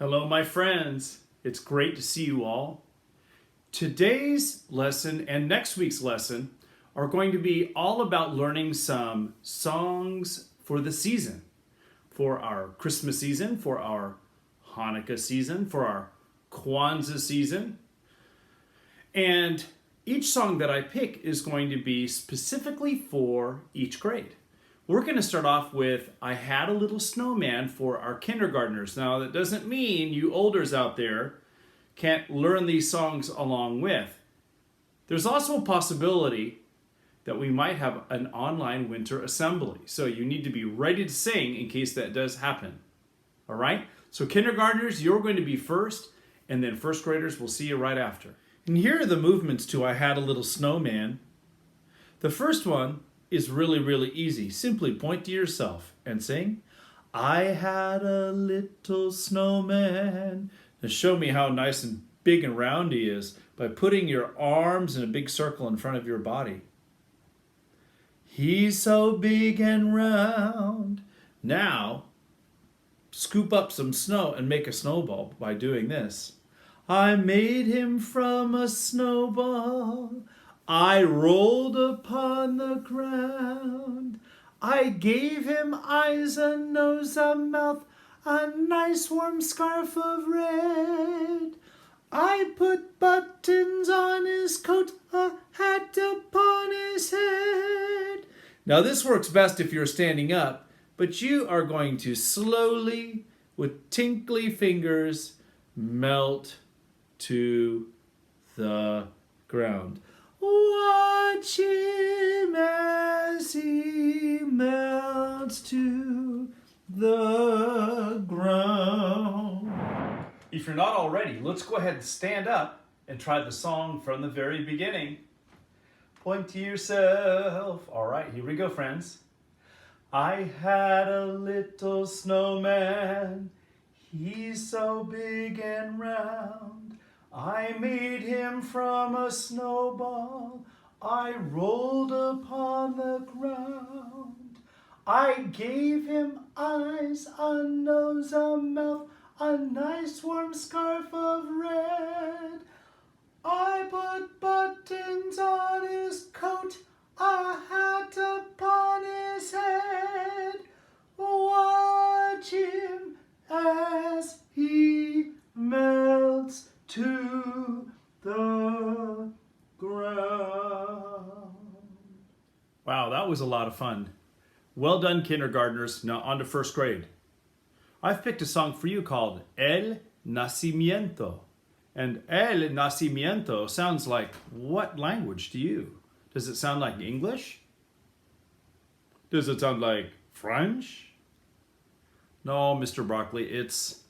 Hello, my friends. It's great to see you all. Today's lesson and next week's lesson are going to be all about learning some songs for the season, for our Christmas season, for our Hanukkah season, for our Kwanzaa season. And each song that I pick is going to be specifically for each grade. We're going to start off with I Had a Little Snowman for our kindergartners. Now, that doesn't mean you olders out there can't learn these songs along with. There's also a possibility that we might have an online winter assembly. So you need to be ready to sing in case that does happen. All right? So kindergartners, you're going to be first, and then first graders will see you right after. And here are the movements to I Had a Little Snowman. The first one is really easy. Simply point to yourself and sing, I had a little snowman. Now show me how nice and big and round he is by putting your arms in a big circle in front of your body. He's so big and round. Now, scoop up some snow and make a snowball by doing this. I made him from a snowball. I rolled upon the ground. I gave him eyes, a nose, a mouth, a nice warm scarf of red. I put buttons on his coat, a hat upon his head. Now this works best if you're standing up, but you are going to slowly, with tinkly fingers, melt to the ground. Watch him as he melts to the ground. If you're not already, let's go ahead and stand up and try the song from the very beginning. Point to yourself. All right, here we go, friends. I had a little snowman. He's so big and round. I made him from a snowball. I rolled upon the ground. I gave him eyes, a nose, a mouth, a nice warm scarf of red. I put buttons on his coat, a hat upon his head. Watch him as he melts to the ground. Wow, that was a lot of fun. Well done, kindergartners. Now on to first grade. I've picked a song for you called El Nacimiento. And El Nacimiento sounds like what language to you? Does it sound like English? Does it sound like French? No, Mr. Broccoli, it's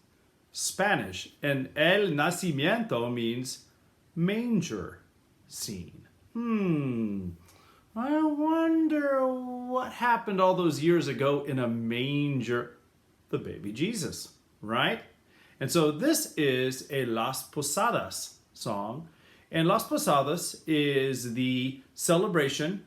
Spanish, and El Nacimiento means manger scene. I wonder what happened all those years ago in a manger. The baby Jesus, right? And so this is a Las Posadas song, and Las Posadas is the celebration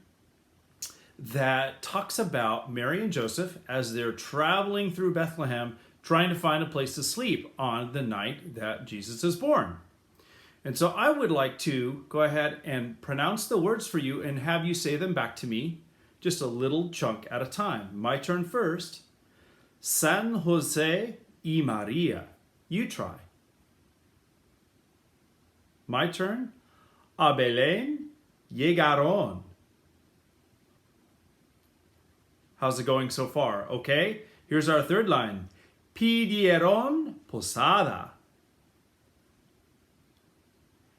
that talks about Mary and Joseph as they're traveling through Bethlehem trying to find a place to sleep on the night that Jesus is born. And so I would like to go ahead and pronounce the words for you and have you say them back to me, just a little chunk at a time. My turn first. San Jose y Maria. You try. My turn. A Belén llegaron. How's it going so far? Okay, here's our third line. Pidieron posada.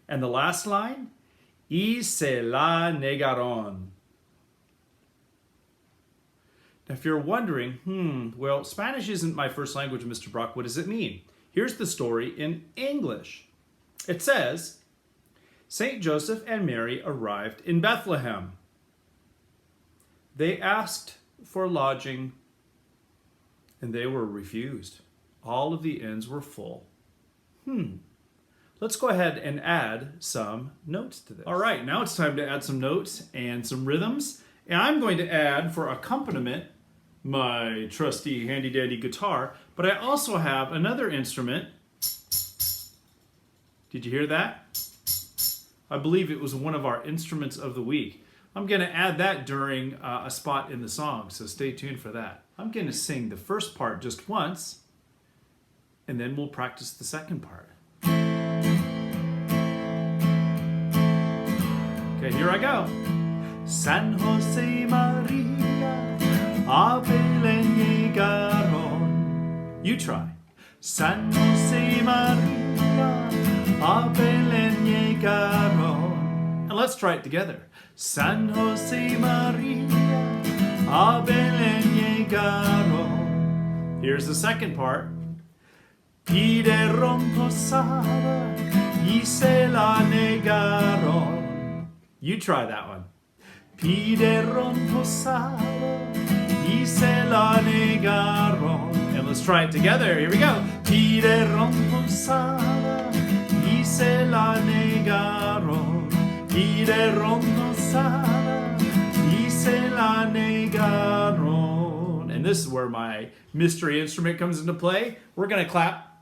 And the last line, y se la negaron. Now, if you're wondering, well, Spanish isn't my first language, Mr. Brock. What does it mean? Here's the story in English. It says, Saint Joseph and Mary arrived in Bethlehem. They asked for lodging, and they were refused. All of the inns were full. Let's go ahead and add some notes to this. All right, now it's time to add some notes and some rhythms. And I'm going to add, for accompaniment, my trusty handy dandy guitar, but I also have another instrument Did you hear that? I believe it was one of our instruments of the week. I'm going to add that during a spot in the song, so stay tuned for that. I'm going to sing the first part just once, and then we'll practice the second part. Okay, here I go. San Jose Maria, a Belén llegaron. You try. San Jose Maria, a Belén llegaron. And let's try it together. San Jose Maria, a Belén llegaron. Here's the second part. Pidieron posada y se la negaron. You try that one. Pidieron posada y se la negaron. And let's try it together. Here we go. Pidieron posada y se la negaron. Pidieron posada y se la negaron. And this is where my mystery instrument comes into play. We're going to clap.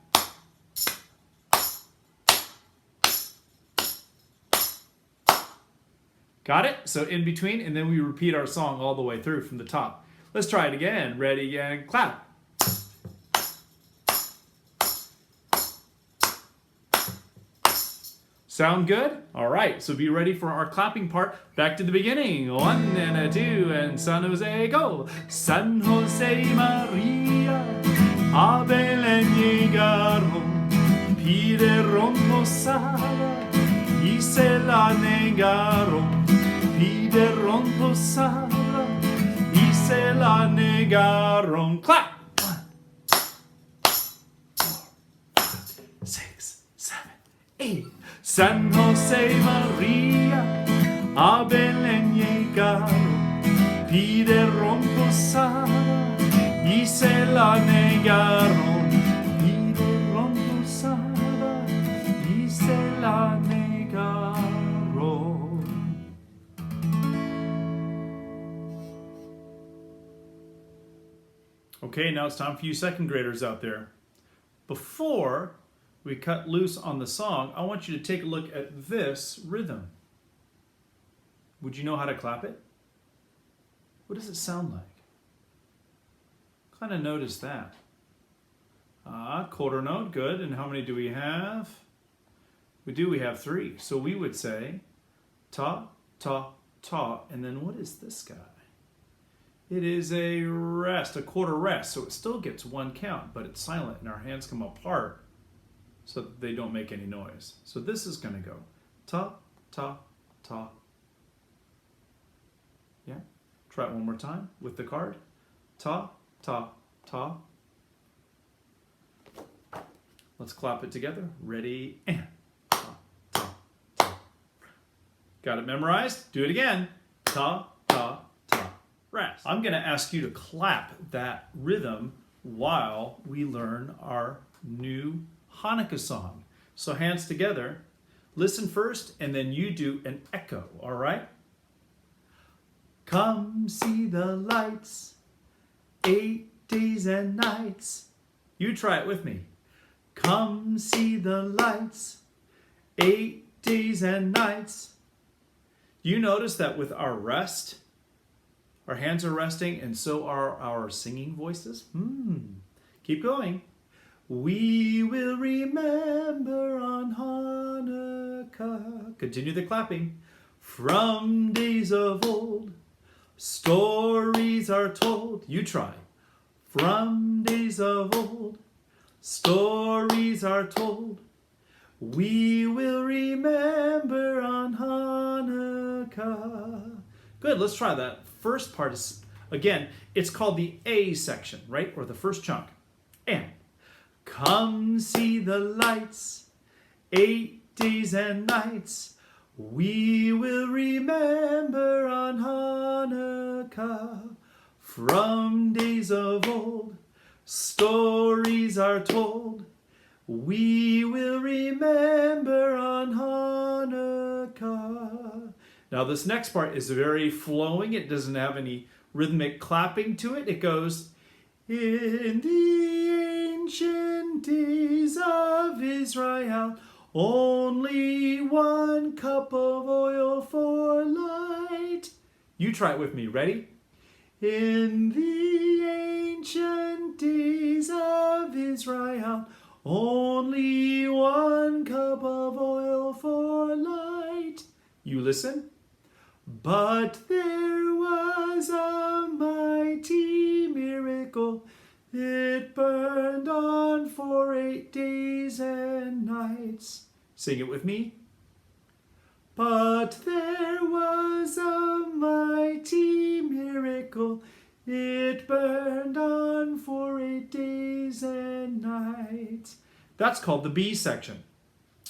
Got it? So in between, and then we repeat our song all the way through from the top. Let's try it again. Ready, and clap. Sound good? All right, so be ready for our clapping part. Back to the beginning. 1 and a 2 and San Jose, go. San Jose Maria, a Belén llegaron, pidieron posada y se la negaron. Pidieron posada y se la negaron. Clap! 1, 2, 3, 4, 5, 6, 7, 8. San Jose Maria, a Belén llegaron, pidieron posada y se la negaron. Pidieron posada y se la negaron. Okay, now it's time for you second graders out there. Before we cut loose on the song, I want you to take a look at this rhythm. Would you know how to clap it? What does it sound like? Kind of notice that. Quarter note, good. And how many do we have? We have 3. So we would say ta, ta, ta, and then what is this guy? It is a rest, a quarter rest. So it still gets 1 count, but it's silent and our hands come apart so that they don't make any noise. So this is going to go ta, ta, ta. Yeah? Try it one more time with the card. Ta, ta, ta. Let's clap it together. Ready, and ta, ta, ta. Got it memorized? Do it again. Ta, ta, ta. Rest. I'm going to ask you to clap that rhythm while we learn our new Hanukkah song. So hands together. Listen first, and then you do an echo, all right? Come see the lights, 8 days and nights. You try it with me. Come see the lights, 8 days and nights. You notice that with our rest, our hands are resting, and so are our singing voices. Keep going. We will remember on Hanukkah. Continue the clapping. From days of old, stories are told. You try. From days of old, stories are told. We will remember on Hanukkah. Good, let's try that. First part is, again, it's called the A section, right? Or the first chunk. And come see the lights, 8 days and nights. We will remember on Hanukkah. From days of old, stories are told. We will remember on Hanukkah. Now this next part is very flowing. It doesn't have any rhythmic clapping to it. It goes, in the ancient days of Israel, Only 1 cup of oil for light. You try it with me. Ready? In the ancient days of Israel, only 1 cup of oil for light. You listen. But there was a mighty miracle. It burned on for 8 days and nights. Sing it with me. But there was a mighty miracle. It burned on for 8 days and nights. That's called the B section.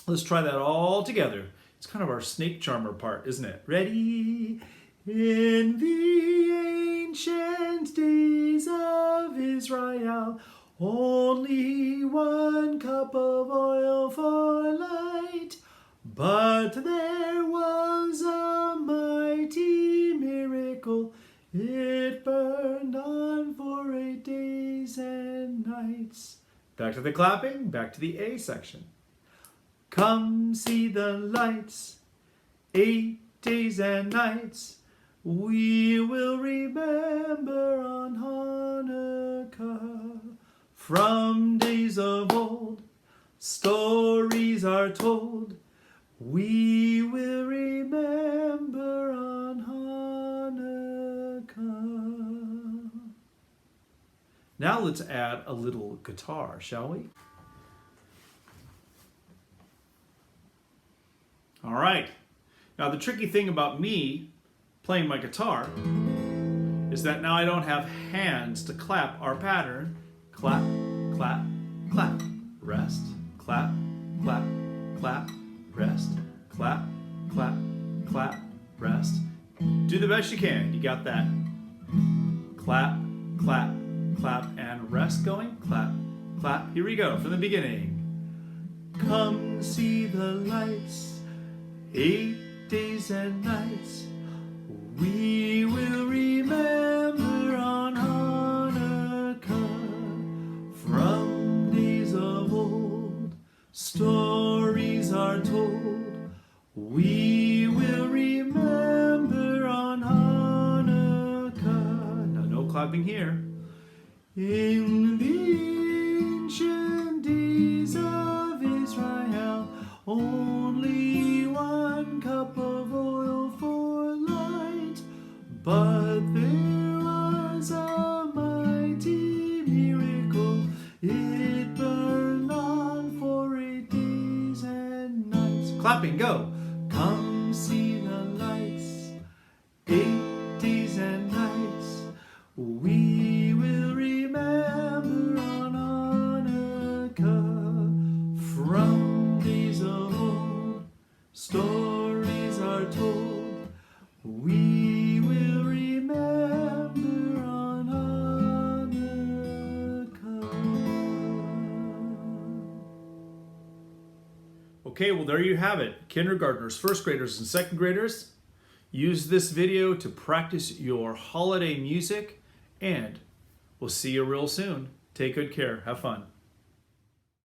Let's try that all together. It's kind of our snake charmer part, isn't it? Ready? In the ancient days of Israel, only 1 cup of oil for light. But there was a mighty miracle. It burned on for 8 days and nights. Back to the clapping, back to the A section. Come see the lights, 8 days and nights. We will remember on Hanukkah. From days of old, stories are told. We will remember on Hanukkah. Now let's add a little guitar, shall we? All right. Now the tricky thing about me playing my guitar is that now I don't have hands to clap our pattern. Clap, clap, clap, rest, clap, clap, clap, rest, clap, clap, clap, rest. Do the best you can. You got that. Clap, clap, clap, and rest going. Clap, clap. Here we go from the beginning. Come see the lights, 8 days and nights. We will remember on Hanukkah. From days of old, stories are told. We will remember on Hanukkah. Now, no clapping here. In the ancient days of Israel, only 1 cup of oil for light. But there was a mighty miracle. It burned on for 8 days and nights. Clapping, go. Come see the lights, 8 days and nights. We will remember on Hanukkah. From days of old, stories are told. We will remember on Hanukkah. Okay, well there you have it. Kindergartners, first graders, and second graders. Use this video to practice your holiday music, and we'll see you real soon. Take good care. Have fun.